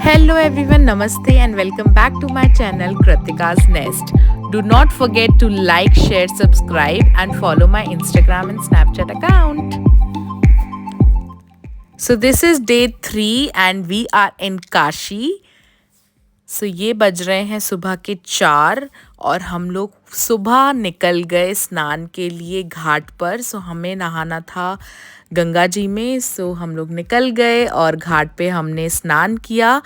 Hello everyone, namaste and welcome back to my channel Kritika's Nest. Do not forget to like, share, subscribe and follow my Instagram and Snapchat account. So this is day 3 and we are in Kashi. सो ये बज रहे हैं सुबह के 4 और हम लोग सुबह निकल गए स्नान के लिए घाट पर। सो हमें नहाना था गंगा जी में। सो हम लोग निकल गए और घाट पे हमने स्नान किया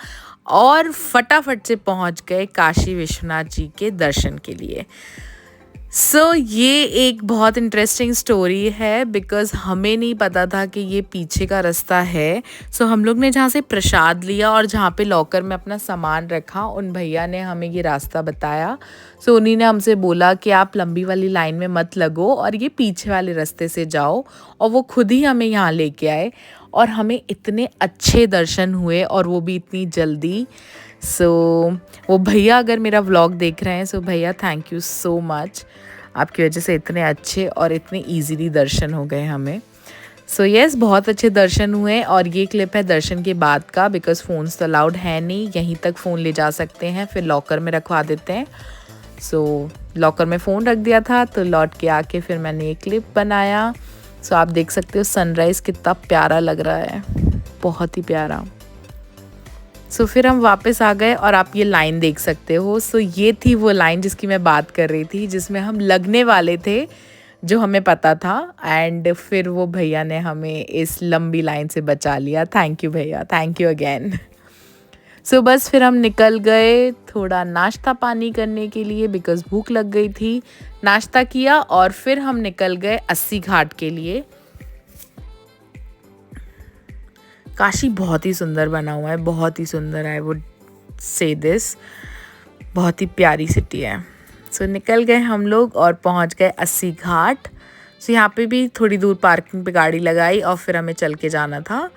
और फटाफट से पहुंच गए काशी विश्वनाथ जी के दर्शन के लिए। ये एक बहुत इंटरेस्टिंग स्टोरी है बिकॉज़ हमें नहीं पता था कि ये पीछे का रास्ता है। हम लोग ने जहाँ से प्रसाद लिया और जहाँ पे लॉकर में अपना सामान रखा, उन भैया ने हमें ये रास्ता बताया। उन्हीं ने हमसे बोला कि आप लंबी वाली लाइन में मत लगो और ये पीछे वाले रास्ते से जाओ, और वो खुद ही हमें यहाँ लेके आए और हमें इतने अच्छे दर्शन हुए और वो भी इतनी जल्दी। वो भैया अगर मेरा व्लॉग देख रहे हैं, भैया थैंक यू सो मच। आपकी वजह से इतने अच्छे और इतने इजीली दर्शन हो गए हमें। यस, बहुत अच्छे दर्शन हुए। और ये क्लिप है दर्शन के बाद का, बिकॉज़ फ़ोन्स तो अलाउड है नहीं, यहीं तक फ़ोन ले जा सकते हैं, फिर लॉकर में रखवा देते हैं। लॉकर में फ़ोन रख दिया था, तो लौट के आके फिर मैंने ये क्लिप बनाया। आप देख सकते हो सनराइज़ कितना प्यारा लग रहा है, बहुत ही प्यारा। फिर हम वापस आ गए और आप ये लाइन देख सकते हो। ये थी वो लाइन जिसकी मैं बात कर रही थी, जिसमें हम लगने वाले थे, जो हमें पता था। एंड फिर वो भैया ने हमें इस लंबी लाइन से बचा लिया। थैंक यू भैया, थैंक यू अगेन। बस फिर हम निकल गए थोड़ा नाश्ता पानी करने के लिए, बिकॉज़ भूख लग गई थी। नाश्ता किया और फिर हम निकल गए 80 घाट के लिए। काशी बहुत ही सुंदर बना हुआ है, बहुत ही सुंदर, आई वुड से दिस, बहुत ही प्यारी सिटी है। निकल गए हम लोग और पहुंच गए 80 घाट। यहाँ पे भी थोड़ी दूर पार्किंग पे गाड़ी लगाई और फिर हमें चल के जाना था।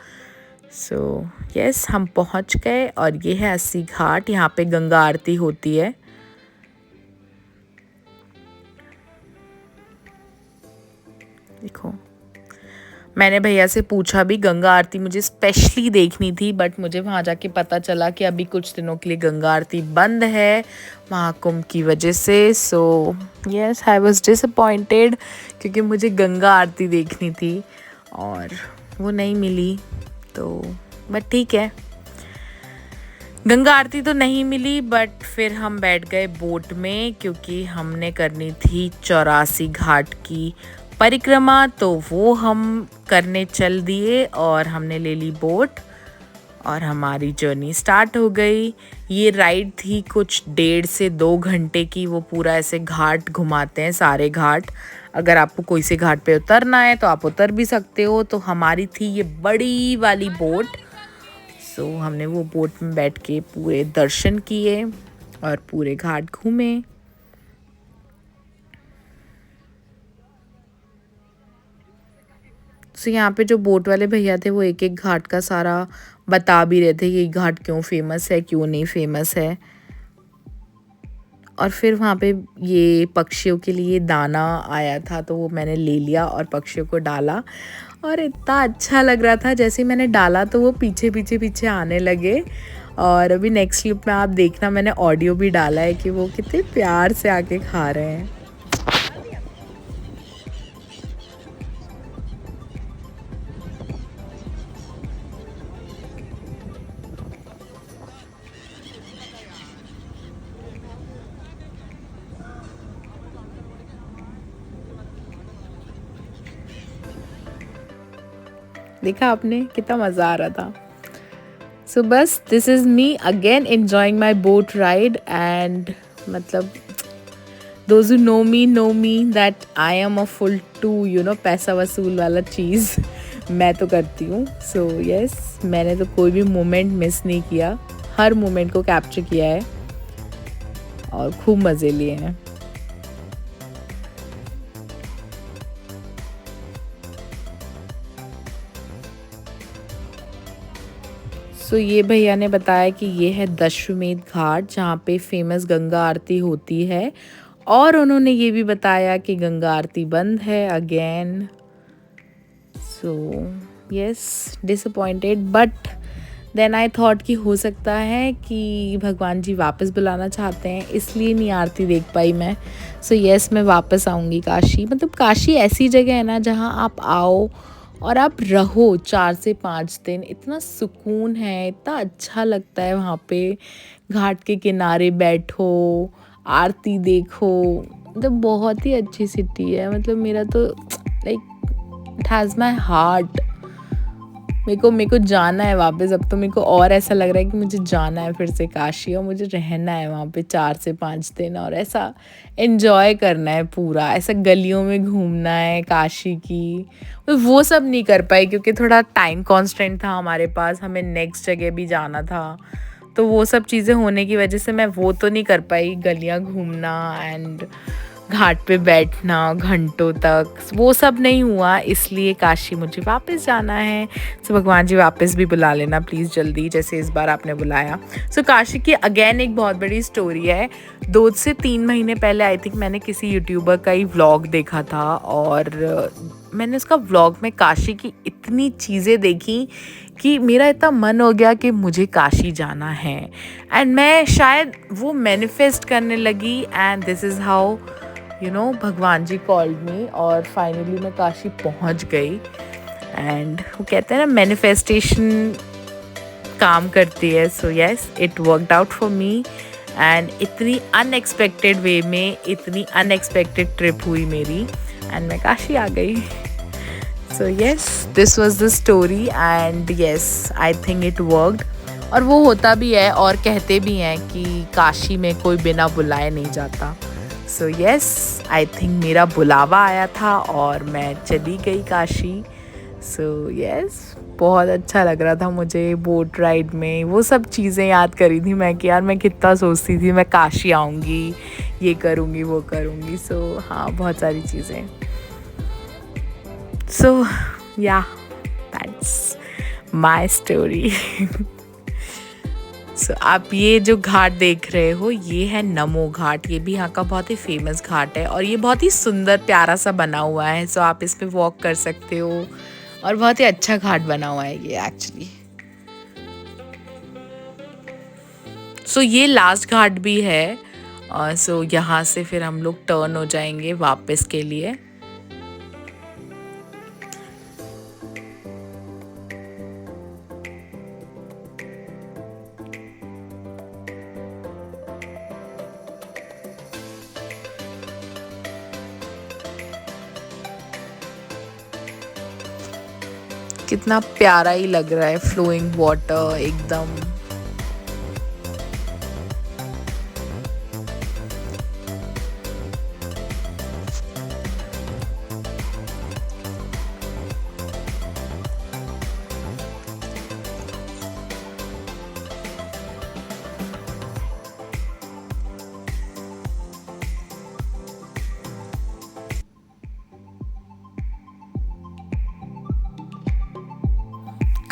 यस, हम पहुंच गए और ये है 80 घाट। यहाँ पे गंगा आरती होती है। देखो, मैंने भैया से पूछा भी, गंगा आरती मुझे स्पेशली देखनी थी, बट मुझे वहाँ जाके पता चला कि अभी कुछ दिनों के लिए गंगा आरती बंद है महाकुंभ की वजह से। यस, आई वाज डिसअपॉइंटेड क्योंकि मुझे गंगा आरती देखनी थी और वो नहीं मिली। बट ठीक है, गंगा आरती तो नहीं मिली, बट फिर हम बैठ गए बोट में क्योंकि हमने करनी थी 84 घाट की परिक्रमा। तो वो हम करने चल दिए और हमने ले ली बोट और हमारी जर्नी स्टार्ट हो गई। ये राइड थी कुछ 1.5 से 2 घंटे की। वो पूरा ऐसे घाट घुमाते हैं, सारे घाट। अगर आपको कोई से घाट पे उतरना है तो आप उतर भी सकते हो। तो हमारी थी ये बड़ी वाली बोट। हमने वो बोट में बैठ के पूरे दर्शन किए और पूरे घाट घूमे। यहाँ पे जो बोट वाले भैया थे वो एक एक घाट का सारा बता भी रहे थे कि घाट क्यों फेमस है, क्यों नहीं फेमस है। और फिर वहाँ पे ये पक्षियों के लिए दाना आया था, तो वो मैंने ले लिया और पक्षियों को डाला और इतना अच्छा लग रहा था। जैसे ही मैंने डाला तो वो पीछे पीछे पीछे आने लगे। और अभी नेक्स्ट क्लिप में आप देखना, मैंने ऑडियो भी डाला है कि वो कितने प्यार से आके खा रहे हैं। देखा आपने, कितना मज़ा आ रहा था। बस this is me again enjoying my boat ride. And मतलब those who know me that I am a full to पैसा वसूल वाला चीज़ मैं तो करती हूँ। यस, मैंने तो कोई भी मोमेंट मिस नहीं किया, हर मोमेंट को कैप्चर किया है और खूब मज़े लिए हैं। ये भैया ने बताया कि ये है दशाश्वमेध घाट, जहाँ पे फेमस गंगा आरती होती है। और उन्होंने ये भी बताया कि गंगा आरती बंद है again. Yes, disappointed, but then I thought कि हो सकता है कि भगवान जी वापस बुलाना चाहते हैं, इसलिए नहीं आरती देख पाई मैं। सो यस, मैं वापस आऊँगी काशी। मतलब काशी ऐसी जगह है ना जहाँ आप आओ और आप रहो 4 से 5 दिन, इतना सुकून है, इतना अच्छा लगता है वहाँ पे। घाट के किनारे बैठो, आरती देखो, मतलब बहुत ही अच्छी सिटी है। मतलब मेरा तो like it has my heart. मेरे को जाना है वापस। अब तो मेरे को और ऐसा लग रहा है कि मुझे जाना है फिर से काशी, और मुझे रहना है वहाँ पे 4 से 5 दिन, और ऐसा एन्जॉय करना है पूरा। ऐसा गलियों में घूमना है काशी की। वो सब नहीं कर पाई क्योंकि थोड़ा टाइम कॉन्स्टेंट था हमारे पास, हमें नेक्स्ट जगह भी जाना था। तो वो सब चीज़ें होने की वजह से मैं वो तो नहीं कर पाई, गलियाँ घूमना एंड घाट पे बैठना घंटों तक, वो सब नहीं हुआ। इसलिए काशी मुझे वापस जाना है। सो भगवान जी वापस भी बुला लेना प्लीज़ जल्दी, जैसे इस बार आपने बुलाया। सो काशी की अगेन एक बहुत बड़ी स्टोरी है। 2 से 3 महीने पहले आई थिंक मैंने किसी यूट्यूबर का ही व्लॉग देखा था, और मैंने उसका व्लॉग में काशी की इतनी चीज़ें देखी कि मेरा इतना मन हो गया कि मुझे काशी जाना है। एंड मैं शायद वो मैनिफेस्ट करने लगी, एंड दिस इज़ हाउ भगवान जी कॉल्ड मी, और फाइनली मैं काशी पहुंच गई। एंड वो कहते हैं ना मैनिफेस्टेशन काम करती है। So yes, it worked out for me, and इतनी अनएक्सपेक्टेड वे में इतनी अनएक्सपेक्टेड ट्रिप हुई मेरी, एंड मैं काशी आ गई। So yes, this was the story, and yes I think it worked. और वो होता भी है, और कहते भी हैं कि काशी में कोई बिना बुलाए नहीं जाता। सो यस, आई थिंक मेरा बुलावा आया था और मैं चली गई काशी। सो यस, बहुत अच्छा लग रहा था मुझे बोट राइड में। वो सब चीज़ें याद करी थी मैं कि यार मैं कितना सोचती थी मैं काशी आऊँगी, ये करूँगी वो करूँगी। सो हाँ, बहुत सारी चीज़ें। सो या, दैट्स माई स्टोरी। सो आप ये जो घाट देख रहे हो, ये है नमो घाट। ये भी यहाँ का बहुत ही फेमस घाट है, और ये बहुत ही सुंदर प्यारा सा बना हुआ है। सो आप इस पे वॉक कर सकते हो, और बहुत ही अच्छा घाट बना हुआ है ये एक्चुअली। सो ये लास्ट घाट भी है। सो यहाँ से फिर हम लोग टर्न हो जाएंगे वापस के लिए। कितना प्यारा ही लग रहा है, फ्लोइंग वाटर एकदम।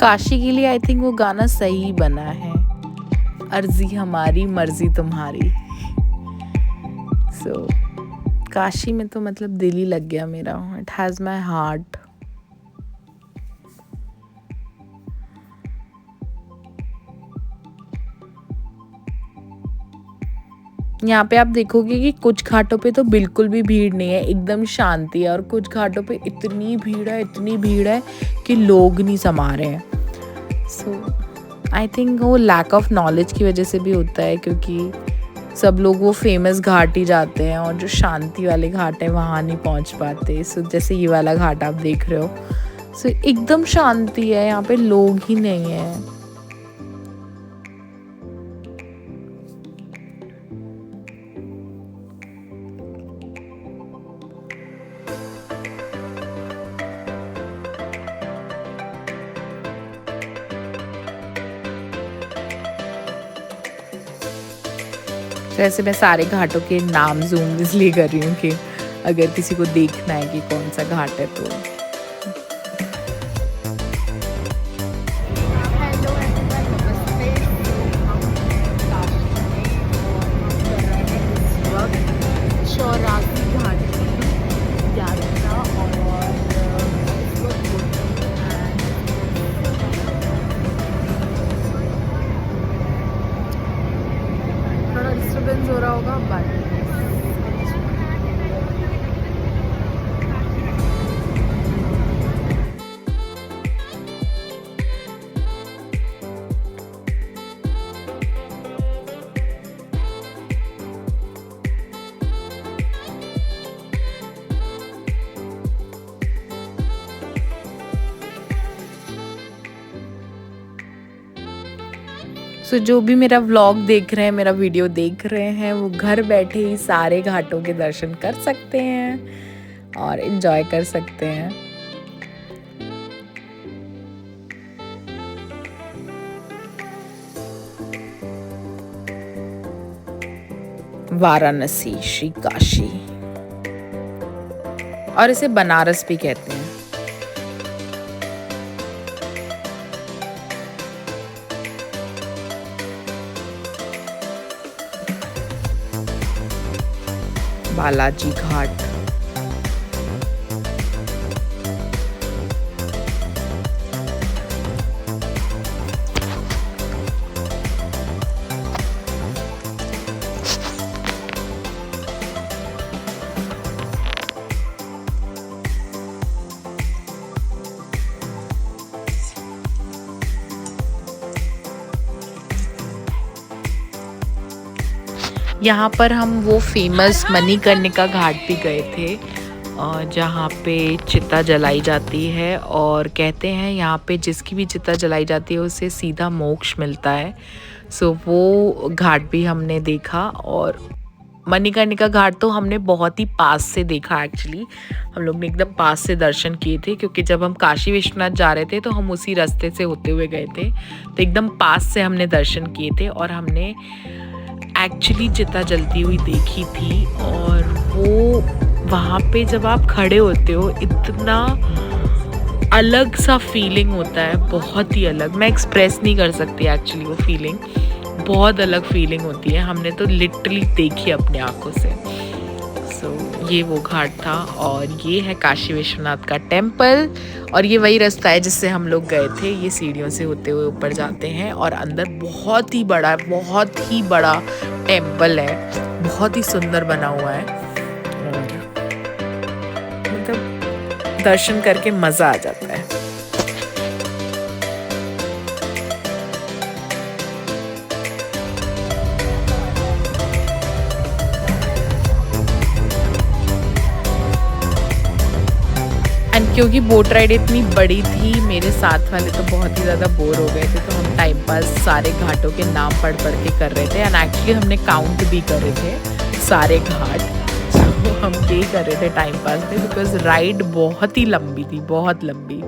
काशी के लिए आई थिंक वो गाना सही बना है, अर्जी हमारी मर्जी तुम्हारी। सो काशी में तो मतलब दिल ही लग गया मेरा। It has my heart. यहाँ पे आप देखोगे कि कुछ घाटों पे तो बिल्कुल भी भीड़ नहीं है, एकदम शांति है, और कुछ घाटों पे इतनी भीड़ है कि लोग नहीं समा रहे हैं। सो आई थिंक वो लैक ऑफ नॉलेज की वजह से भी होता है, क्योंकि सब लोग वो फेमस घाट ही जाते हैं, और जो शांति वाले घाट है वहाँ नहीं पहुँच पाते। सो जैसे ये वाला घाट आप देख रहे हो, सो एकदम शांति है, यहाँ पे लोग ही नहीं है। वैसे मैं सारे घाटों के नाम जूम इसलिए कर रही हूँ कि अगर किसी को देखना है कि कौन सा घाट है तो। डिस्टर्बेंस हो रहा होगा बट सो जो भी मेरा व्लॉग देख रहे हैं, मेरा वीडियो देख रहे हैं, वो घर बैठे ही सारे घाटों के दर्शन कर सकते हैं और एंजॉय कर सकते हैं। वाराणसी, श्री काशी, और इसे बनारस भी कहते हैं। बालाजी घाट, यहाँ पर हम वो फेमस मणिकर्णिका घाट भी गए थे जहाँ पे चिता जलाई जाती है और कहते हैं यहाँ पे जिसकी भी चिता जलाई जाती है उसे सीधा मोक्ष मिलता है। सो वो घाट भी हमने देखा और मणिकर्णिका घाट तो हमने बहुत ही पास से देखा। एक्चुअली हम लोग ने एकदम पास से दर्शन किए थे क्योंकि जब हम काशी विश्वनाथ जा रहे थे तो हम उसी रास्ते से होते हुए गए थे, तो एकदम पास से हमने दर्शन किए थे और हमने एक्चुअली चिता जलती हुई देखी थी। और वो वहाँ पे जब आप खड़े होते हो इतना अलग सा फीलिंग होता है, बहुत ही अलग, मैं एक्सप्रेस नहीं कर सकती एक्चुअली वो फीलिंग, बहुत अलग फीलिंग होती है। हमने तो लिटरली देखी अपने आंखों से। ये वो घाट था और ये है काशी विश्वनाथ का टेम्पल और ये वही रास्ता है जिससे हम लोग गए थे। ये सीढ़ियों से होते हुए ऊपर जाते हैं और अंदर बहुत ही बड़ा टेम्पल है, बहुत ही सुंदर बना हुआ है और मतलब दर्शन करके मज़ा आ जाता है। क्योंकि बोट राइड इतनी बड़ी थी, मेरे साथ वाले तो बहुत ही ज़्यादा बोर हो गए थे, तो हम टाइम पास सारे घाटों के नाम पढ़ के कर रहे थे एंड एक्चुअली हमने काउंट भी करे थे सारे घाट। तो हम यही कर रहे थे टाइम पास में बिकॉज राइड बहुत ही लंबी थी, बहुत लंबी।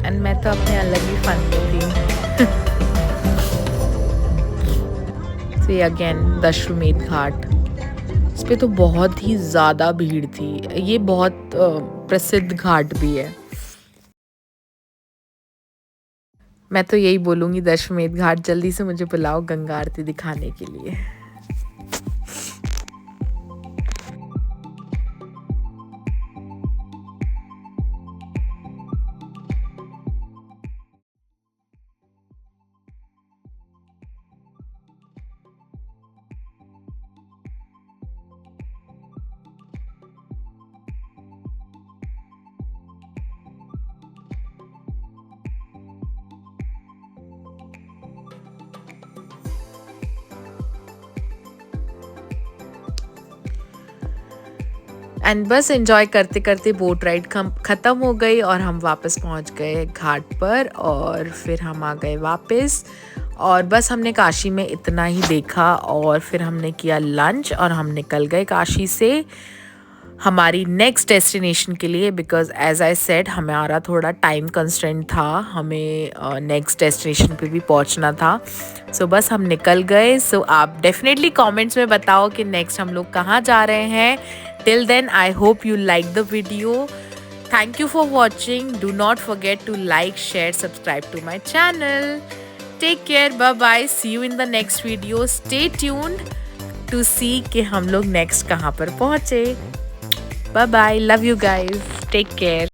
एंड मैं तो अपने अलग ही फन में थी। से अगेन दशाश्वमेध घाट, इस पे तो बहुत ही ज़्यादा भीड़ थी। ये बहुत प्रसिद्ध घाट भी है। मैं तो यही बोलूँगी दशाश्वमेध घाट जल्दी से मुझे बुलाओ गंगा आरती दिखाने के लिए। एंड बस एंजॉय करते करते बोट राइड ख़त्म हो गई और हम वापस पहुंच गए घाट पर और फिर हम आ गए वापस। और बस हमने काशी में इतना ही देखा और फिर हमने किया लंच और हम निकल गए काशी से हमारी नेक्स्ट डेस्टिनेशन के लिए बिकॉज एज आई सेड हमारा थोड़ा टाइम कंस्ट्रेंट था, हमें नेक्स्ट डेस्टिनेशन पे भी पहुंचना था। सो बस हम निकल गए। सो आप डेफिनेटली कमेंट्स में बताओ कि नेक्स्ट हम लोग कहाँ जा रहे हैं। Till then I hope you like the video. Thank you for watching. Do not forget to like, share, subscribe to my channel. Take care. Bye bye. See you in the next video. Stay tuned. To see कि हम लोग next कहाँ पर पहुँचे। Bye bye, love you guys, take care.